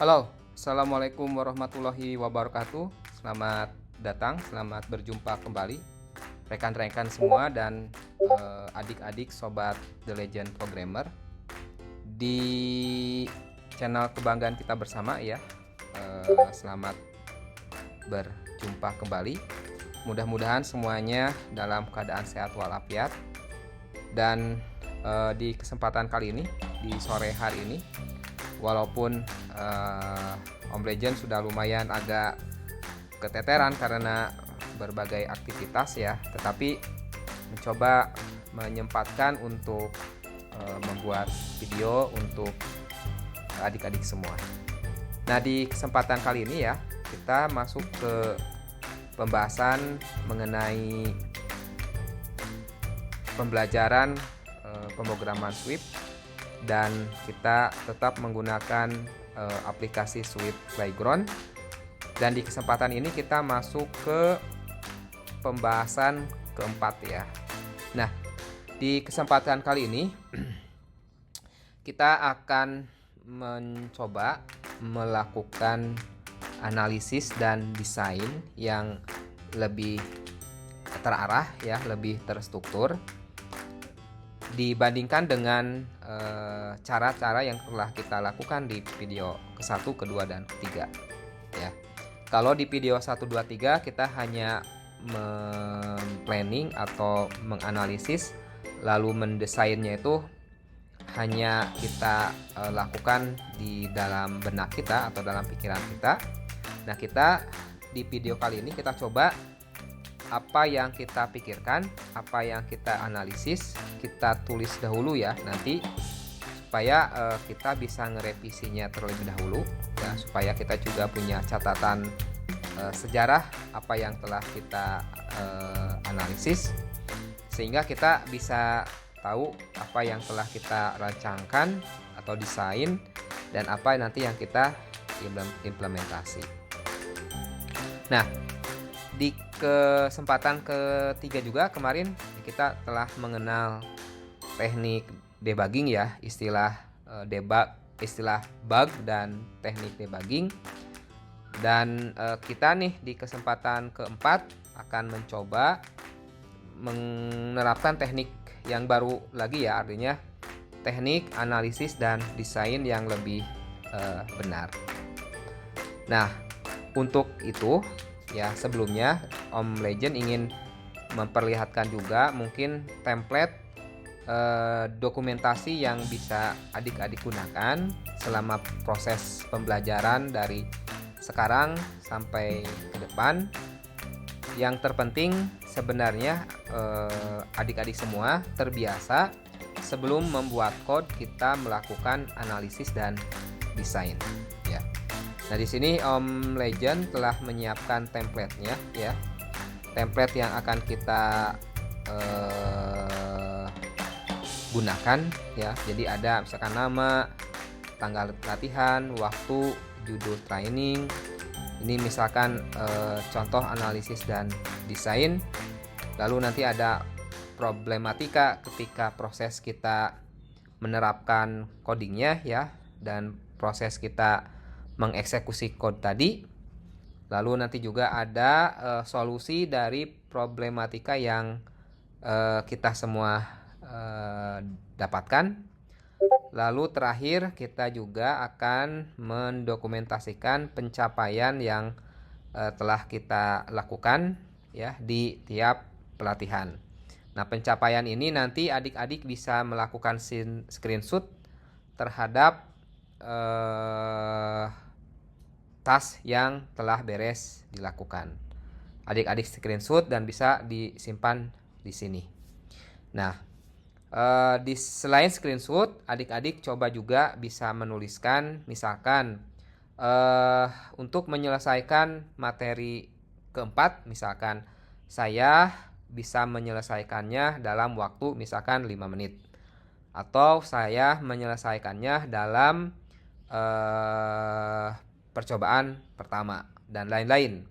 Halo, Assalamualaikum warahmatullahi wabarakatuh. Selamat datang, selamat berjumpa kembali rekan-rekan semua dan adik-adik sobat The Legend Programmer di channel kebanggaan kita bersama ya. Selamat berjumpa kembali. Mudah-mudahan semuanya dalam keadaan sehat walafiat. Dan di kesempatan kali ini, di sore hari ini, walaupun Om Legend sudah lumayan agak keteteran karena berbagai aktivitas ya, tetapi mencoba menyempatkan untuk membuat video untuk adik-adik semua. Nah, di kesempatan kali ini ya, kita masuk ke pembahasan mengenai pembelajaran pemrograman Swift, dan kita tetap menggunakan aplikasi Swift Playground. Dan di kesempatan ini kita masuk ke pembahasan keempat ya. Nah, di kesempatan kali ini kita akan mencoba melakukan analisis dan desain yang lebih terarah ya, lebih terstruktur dibandingkan dengan cara-cara yang telah kita lakukan di video ke-1, ke-2, dan ke-3 ya. Kalau di video 1, 2, 3 kita hanya planning atau menganalisis lalu mendesainnya itu hanya kita lakukan di dalam benak kita atau dalam pikiran kita. Nah, kita di video kali ini kita coba apa yang kita pikirkan, apa yang kita analisis, kita tulis dahulu ya nanti, supaya kita bisa ngerevisinya terlebih dahulu ya, supaya kita juga punya catatan sejarah apa yang telah kita analisis, sehingga kita bisa tahu apa yang telah kita rancangkan atau desain dan apa nanti yang kita implementasi. Nah, di kesempatan ketiga juga kemarin kita telah mengenal teknik debugging ya, istilah bug dan teknik debugging. Dan kita nih di kesempatan keempat akan mencoba menerapkan teknik yang baru lagi ya, artinya teknik analisis dan desain yang lebih benar. Nah, untuk itu ya, sebelumnya Om Legend ingin memperlihatkan juga mungkin template dokumentasi yang bisa adik-adik gunakan selama proses pembelajaran dari sekarang sampai ke depan. Yang terpenting sebenarnya adik-adik semua terbiasa sebelum membuat code kita melakukan analisis dan desain ya. Nah, di sini Om Legend telah menyiapkan template-nya ya. Template yang akan kita gunakan ya. Jadi ada misalkan nama, tanggal latihan, waktu, judul training. Ini misalkan contoh analisis dan desain. Lalu nanti ada problematika ketika proses kita menerapkan codingnya ya, dan proses kita mengeksekusi code tadi. Lalu nanti juga ada solusi dari problematika yang kita semua dapatkan. Lalu terakhir kita juga akan mendokumentasikan pencapaian yang telah kita lakukan ya di tiap pelatihan. Nah, pencapaian ini nanti adik-adik bisa melakukan screenshot terhadap task yang telah beres dilakukan. Adik-adik screenshot dan bisa disimpan di sini. Nah, selain screenshot, adik-adik coba juga bisa menuliskan misalkan untuk menyelesaikan materi keempat, misalkan saya bisa menyelesaikannya dalam waktu misalkan 5 menit, atau saya menyelesaikannya dalam percobaan pertama, dan lain-lain.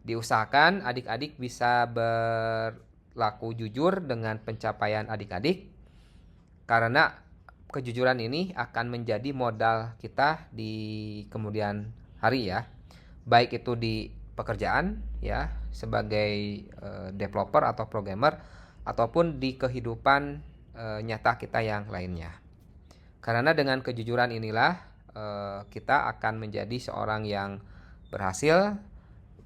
Diusahakan adik-adik bisa berlaku jujur dengan pencapaian adik-adik, karena kejujuran ini akan menjadi modal kita di kemudian hari ya. Baik itu di pekerjaan ya sebagai developer atau programmer ataupun di kehidupan nyata kita yang lainnya. Karena dengan kejujuran inilah kita akan menjadi seorang yang berhasil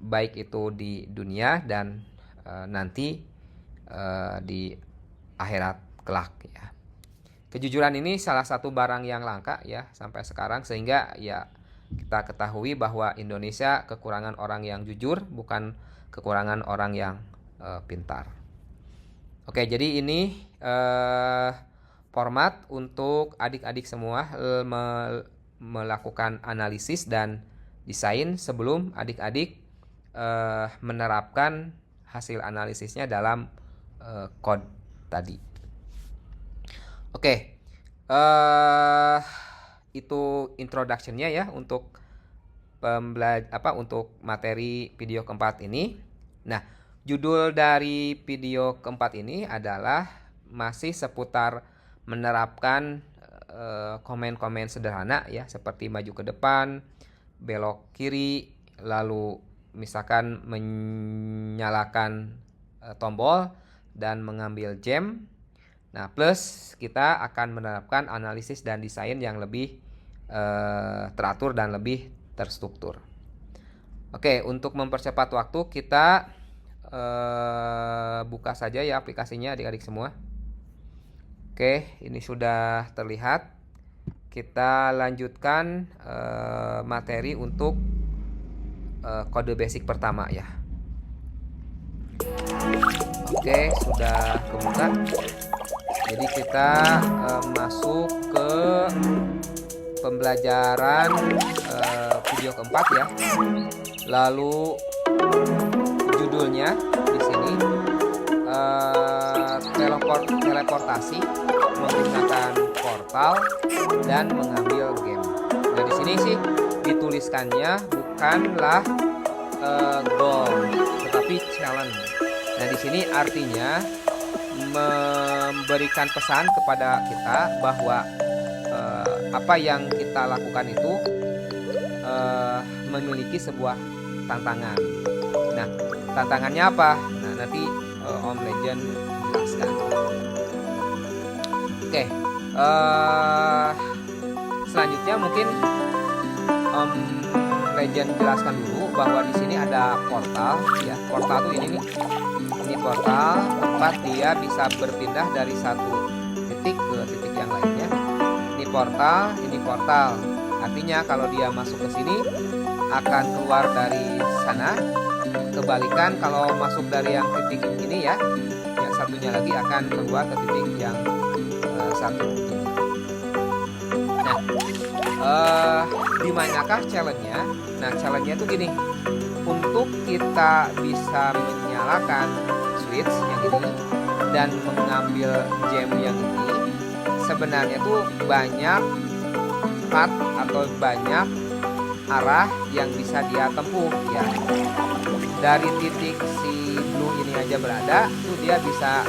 baik itu di dunia dan nanti di akhirat kelak ya. Kejujuran ini salah satu barang yang langka ya sampai sekarang, sehingga ya kita ketahui bahwa Indonesia kekurangan orang yang jujur, bukan kekurangan orang yang pintar. Oke, jadi ini format untuk adik-adik semua melakukan analisis dan desain sebelum adik-adik menerapkan hasil analisisnya dalam code tadi. Oke, itu introduction-nya ya untuk untuk materi video keempat ini. Nah, judul dari video keempat ini adalah masih seputar menerapkan komen-komen sederhana ya, seperti maju ke depan, belok kiri, lalu misalkan menyalakan tombol dan mengambil gem. Nah, plus kita akan menerapkan analisis dan desain yang lebih teratur dan lebih terstruktur. Oke, untuk mempercepat waktu kita buka saja ya aplikasinya adik-adik semua. Oke, ini sudah terlihat. Kita lanjutkan materi untuk kode basic pertama ya. Oke, sudah kebuka. Jadi kita masuk ke pembelajaran video keempat ya. Lalu judulnya di sini teleportasi menggunakan portal dan mengambil game. Nah, di sini sih dituliskannya bukanlah goal, tetapi challenge. Nah, di sini artinya memberikan pesan kepada kita bahwa apa yang kita lakukan itu memiliki sebuah tantangan. Nah, tantangannya apa? Nah, nanti Om Legend jelaskan. Oke, selanjutnya mungkin Om Legend jelaskan dulu bahwa di sini ada portal ya. Portal tuh ini nih. Ini portal tempat dia bisa berpindah dari satu titik ke titik yang lainnya. Ini portal. Artinya kalau dia masuk ke sini akan keluar dari sana. Kebalikan kalau masuk dari yang titik ini ya, yang satunya lagi akan keluar ke titik yang satu ini. Nah, di manakah challenge-nya? Nah, challenge-nya itu gini. Untuk kita bisa menyalakan switch yang ini dan mengambil gem yang ini, sebenarnya tuh banyak path atau banyak arah yang bisa dia tempuh ya. Dari titik si blue ini aja berada, tuh dia bisa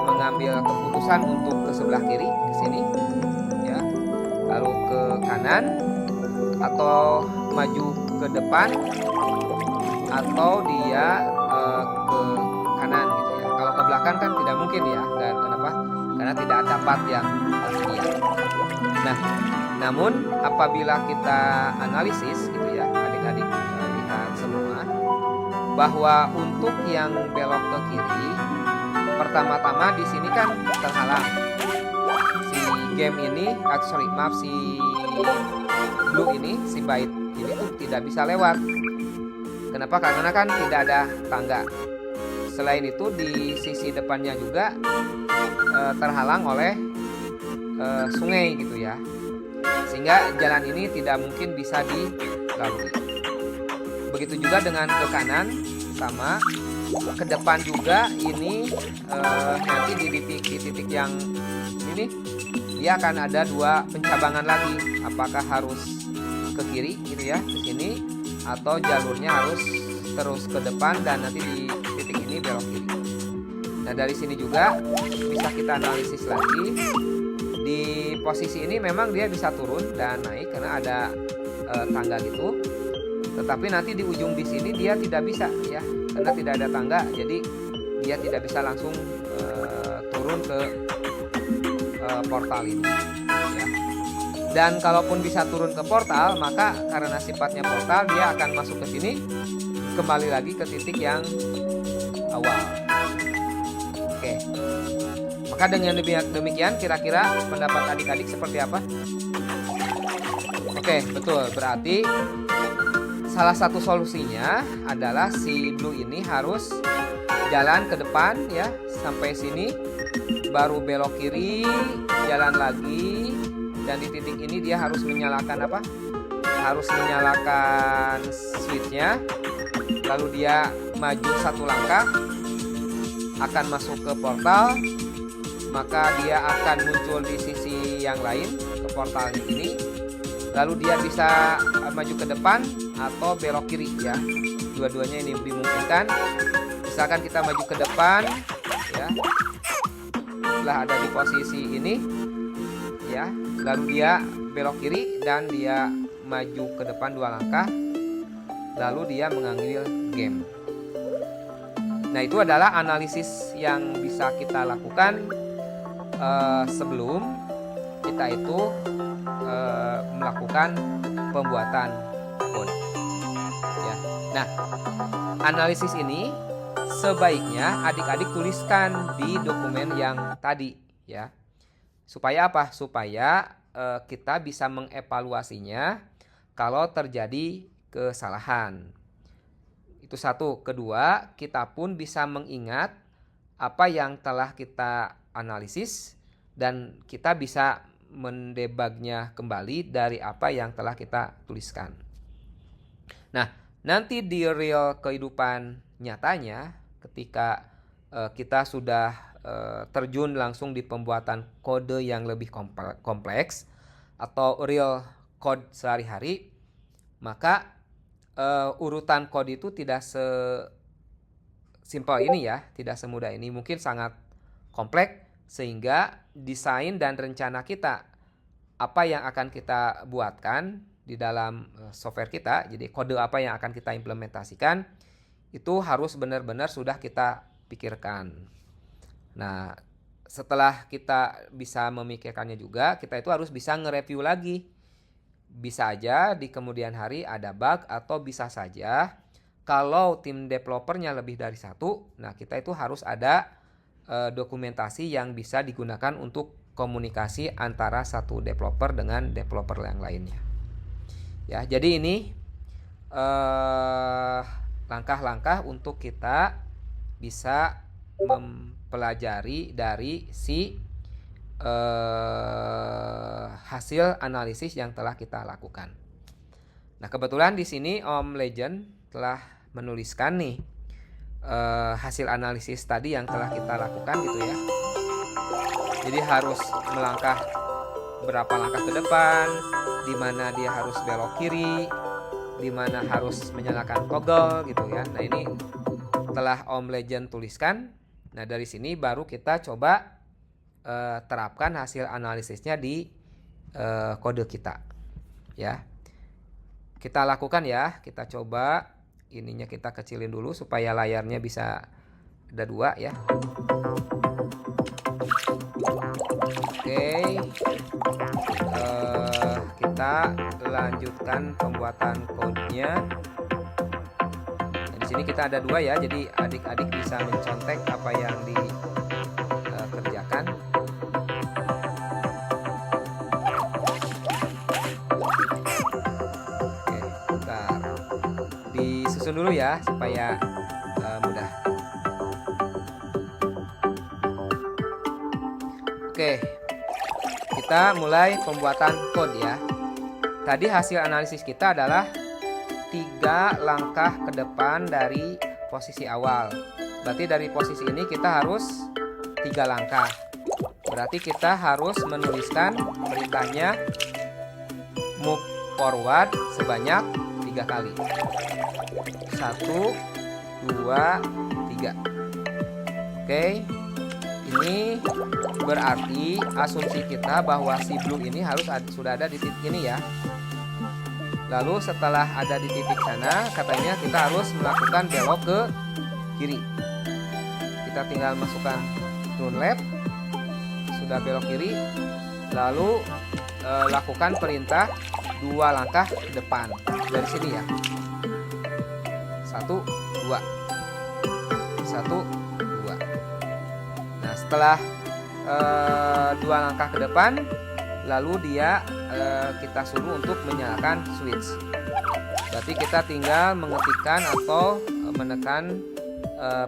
mengambil keputusan untuk ke sebelah kiri, ke sini ya, lalu ke kanan, atau maju ke depan, atau dia ke kanan gitu ya. Kalau ke belakang kan tidak mungkin ya. Dan kenapa? Karena tidak ada path yang tersedia. Nah, namun apabila kita analisis gitu ya, adik-adik lihat semua bahwa untuk yang belok ke kiri, pertama-tama di sini kan terhalang. Si game ini, si blue ini, si byte ini tuh tidak bisa lewat. Kenapa? Karena kan tidak ada tangga. Selain itu di sisi depannya juga terhalang oleh sungai gitu ya. Sehingga jalan ini tidak mungkin bisa dilalui. Begitu juga dengan ke kanan, sama. Ke depan juga ini nanti di titik yang ini dia akan ada dua pencabangan lagi. Apakah harus ke kiri gitu ya, ke sini, atau jalurnya harus terus ke depan dan nanti di titik ini belok kiri. Nah, dari sini juga bisa kita analisis lagi. Di posisi ini memang dia bisa turun dan naik karena ada tangga gitu. Tetapi nanti di ujung di sini dia tidak bisa ya, karena tidak ada tangga. Jadi dia tidak bisa langsung turun ke portal ini ya. Dan kalaupun bisa turun ke portal, maka karena sifatnya portal, dia akan masuk ke sini, kembali lagi ke titik yang awal. Oke. Maka dengan demikian, kira-kira pendapat adik-adik seperti apa? Oke, betul. Berarti salah satu solusinya adalah si Blue ini harus jalan ke depan ya, sampai sini, baru belok kiri, jalan lagi. Dan di titik ini dia harus menyalakan apa? Harus menyalakan switchnya. Lalu dia maju satu langkah, akan masuk ke portal. Maka dia akan muncul di sisi yang lain, ke portal ini. Lalu dia bisa maju ke depan atau belok kiri ya. Dua-duanya ini dimungkinkan. Misalkan kita maju ke depan ya. Setelah ada di posisi ini ya, lalu dia belok kiri dan dia maju ke depan 2 langkah, lalu dia mengambil game. Nah, itu adalah analisis yang bisa kita lakukan sebelum kita itu melakukan pembuatan kode ya. Nah, analisis ini sebaiknya adik-adik tuliskan di dokumen yang tadi ya. Supaya apa? Supaya kita bisa mengevaluasinya kalau terjadi kesalahan. Itu satu. Kedua, kita pun bisa mengingat apa yang telah kita analisis dan kita bisa mendebagnya kembali dari apa yang telah kita tuliskan. Nah, nanti di real kehidupan nyatanya ketika kita sudah terjun langsung di pembuatan kode yang lebih kompleks atau real code sehari-hari, maka urutan kode itu tidak sesimpel ini ya, tidak semudah ini, mungkin sangat kompleks, sehingga desain dan rencana kita apa yang akan kita buatkan di dalam software kita, jadi kode apa yang akan kita implementasikan itu harus benar-benar sudah kita pikirkan. Nah, setelah kita bisa memikirkannya juga, kita itu harus bisa nge-review lagi. Bisa aja di kemudian hari ada bug, atau bisa saja kalau tim developernya lebih dari satu, nah kita itu harus ada dokumentasi yang bisa digunakan untuk komunikasi antara satu developer dengan developer yang lainnya. Ya, jadi ini langkah-langkah untuk kita bisa mempelajari dari si hasil analisis yang telah kita lakukan. Nah, kebetulan di sini Om Legend telah menuliskan nih hasil analisis tadi yang telah kita lakukan gitu ya. Jadi harus melangkah berapa langkah ke depan, di mana dia harus belok kiri, di mana harus menyalakan toggle gitu ya. Nah, ini telah Om Legend tuliskan. Nah, dari sini baru kita coba terapkan hasil analisisnya di kode kita ya. Kita lakukan ya, kita coba ininya kita kecilin dulu supaya layarnya bisa ada 2 ya. Oke, kita lanjutkan pembuatan kodenya. Di sini kita ada 2 ya, jadi adik-adik bisa mencontek apa yang dikerjakan. Oke, bentar. Disusun dulu ya supaya mudah. Oke, kita mulai pembuatan code ya. Tadi hasil analisis kita adalah 3 langkah ke depan dari posisi awal. Berarti dari posisi ini kita harus 3 langkah. Berarti kita harus menuliskan perintahnya move forward sebanyak 3 kali. 1, 2, 3. Oke, ini berarti asumsi kita bahwa si blue ini sudah ada di titik ini ya. Lalu setelah ada di titik sana, katanya kita harus melakukan belok ke kiri. Kita tinggal masukkan turn left, sudah belok kiri, lalu lakukan perintah 2 langkah ke depan dari sini ya. 1, 2, 1, 2. Nah, setelah 2 langkah ke depan, lalu kita suruh untuk menyalakan switch. Berarti kita tinggal mengetikkan atau menekan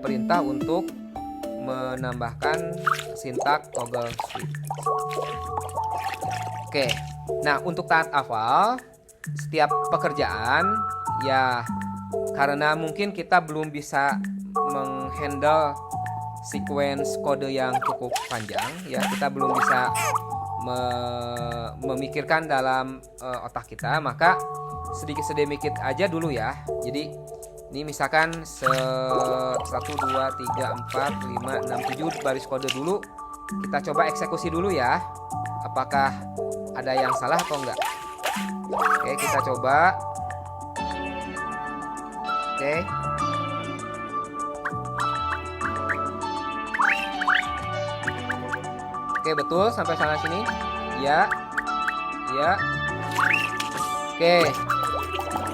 perintah untuk menambahkan sintak toggle switch. Oke, nah untuk taat hafal setiap pekerjaan ya, karena mungkin kita belum bisa menghandle sequence kode yang cukup panjang ya, kita belum bisa memikirkan dalam otak kita, maka sedikit aja dulu ya. Jadi ini misalkan 1, 2, 3, 4, 5, 6, 7 baris kode dulu. Kita coba eksekusi dulu ya, apakah ada yang salah atau enggak. Oke, kita coba. Oke, betul sampai sana sini. Ya, ya. Oke,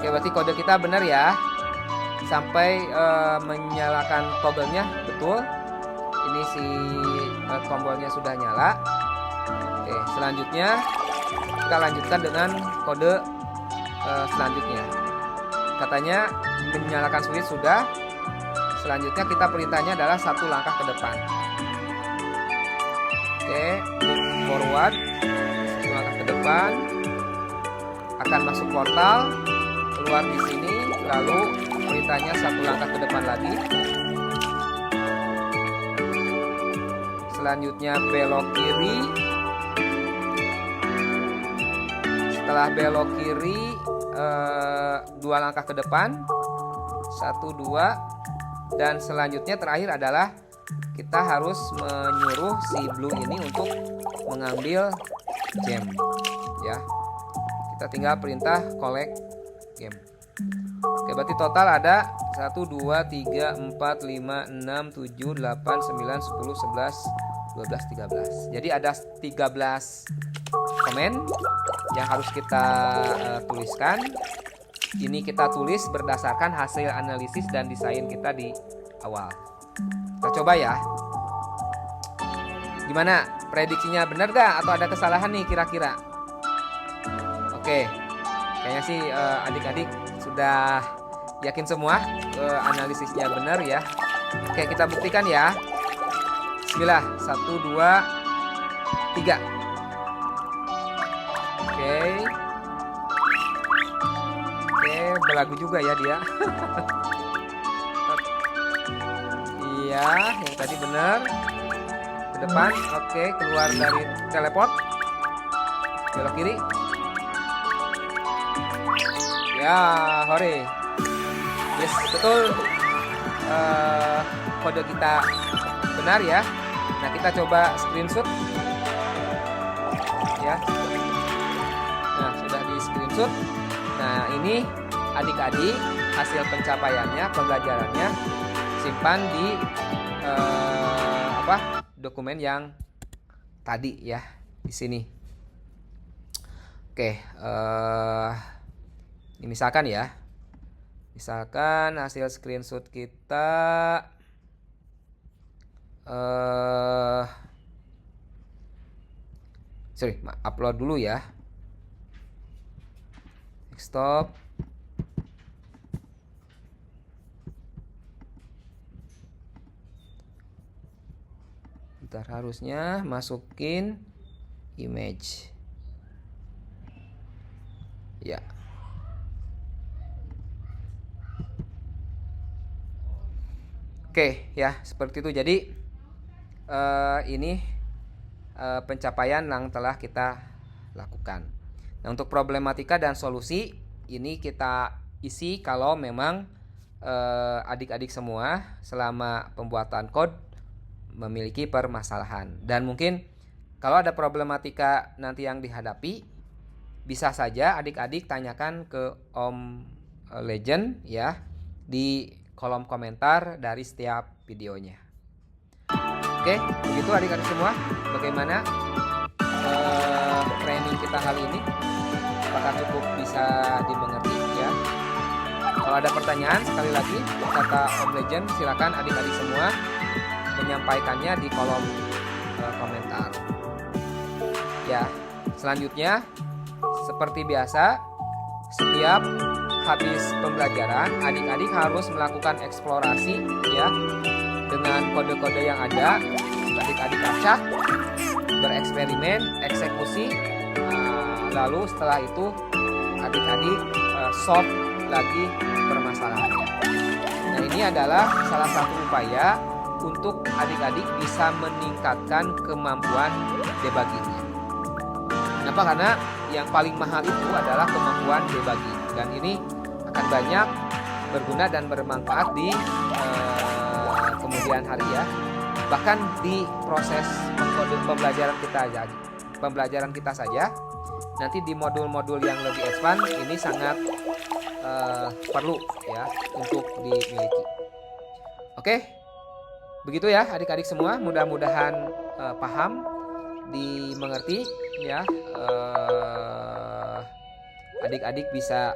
berarti kode kita benar ya. Sampai menyalakan toggle-nya betul. Ini si tombolnya sudah nyala. Oke, selanjutnya kita lanjutkan dengan kode selanjutnya. Katanya menyalakan switch sudah. Selanjutnya kita perintahnya adalah 1 langkah ke depan. Oke, forward 1 langkah ke depan, akan masuk portal, keluar di sini, lalu perintahnya 1 langkah ke depan lagi. Selanjutnya belok kiri. Setelah belok kiri 2 langkah ke depan, 1, 2, dan selanjutnya terakhir adalah kita harus menyuruh si blue ini untuk mengambil gem ya. Kita tinggal perintah collect gem. Oke, berarti total ada 1, 2, 3, 4, 5, 6, 7, 8, 9, 10, 11, 12, 13. Jadi ada 13 komen yang harus kita tuliskan. Ini kita tulis berdasarkan hasil analisis dan desain kita di awal. Kita coba ya. Gimana? Prediksinya benar gak? Atau ada kesalahan nih kira-kira? Oke, kayaknya sih adik-adik sudah yakin semua analisisnya benar ya. Oke, kita buktikan ya. Bismillah, 1, 2, 3. Oke, belagu juga ya dia. Iya, yang tadi benar. Ke depan, oke, keluar dari teleport. Belok kiri. Ya, hore. Yes, betul. Kode kita benar ya. Nah, kita coba screenshot. Ya. Nah, sudah di screenshot. Nah, ini adik-adik hasil pencapaiannya, pembelajarannya simpan di dokumen yang tadi ya, di sini. Oke, ini misalkan ya, misalkan hasil screenshot kita upload dulu ya. Stop. Ntar harusnya masukin image ya. Oke ya, seperti itu. Jadi ini pencapaian yang telah kita lakukan. Nah, untuk problematika dan solusi ini kita isi kalau memang adik-adik semua selama pembuatan code memiliki permasalahan. Dan mungkin kalau ada problematika nanti yang dihadapi, bisa saja adik-adik tanyakan ke Om Legend ya di kolom komentar dari setiap videonya. Oke, begitu adik-adik semua. Bagaimana training kita kali ini? Apakah cukup bisa dimengerti ya? Kalau ada pertanyaan, sekali lagi kata Om Legend, silakan adik-adik semua menyampaikannya di kolom komentar. Ya, selanjutnya seperti biasa, setiap habis pembelajaran adik-adik harus melakukan eksplorasi ya dengan kode-kode yang ada. Adik-adik acak, bereksperimen, eksekusi. Lalu setelah itu adik-adik solve lagi permasalahannya. Nah, ini adalah salah satu upaya untuk adik-adik bisa meningkatkan kemampuan debuggingnya. Kenapa? Karena yang paling mahal itu adalah kemampuan debugging, dan ini akan banyak berguna dan bermanfaat di kemudian hari ya. Bahkan di proses pembelajaran kita saja, nanti di modul-modul yang lebih advance ini sangat perlu ya untuk dimiliki. Oke, begitu ya adik-adik semua. Mudah-mudahan paham, dimengerti ya. Adik-adik bisa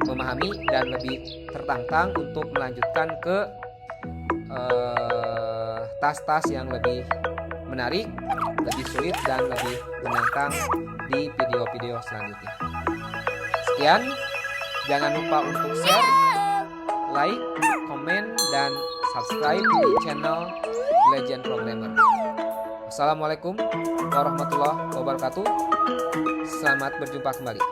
memahami dan lebih tertantang untuk melanjutkan ke tas-tas yang lebih menarik, lebih sulit, dan lebih menantang di video-video selanjutnya. Sekian, jangan lupa untuk share, like, komen, dan subscribe di channel Legend Programmer. Assalamualaikum warahmatullahi wabarakatuh. Selamat berjumpa kembali.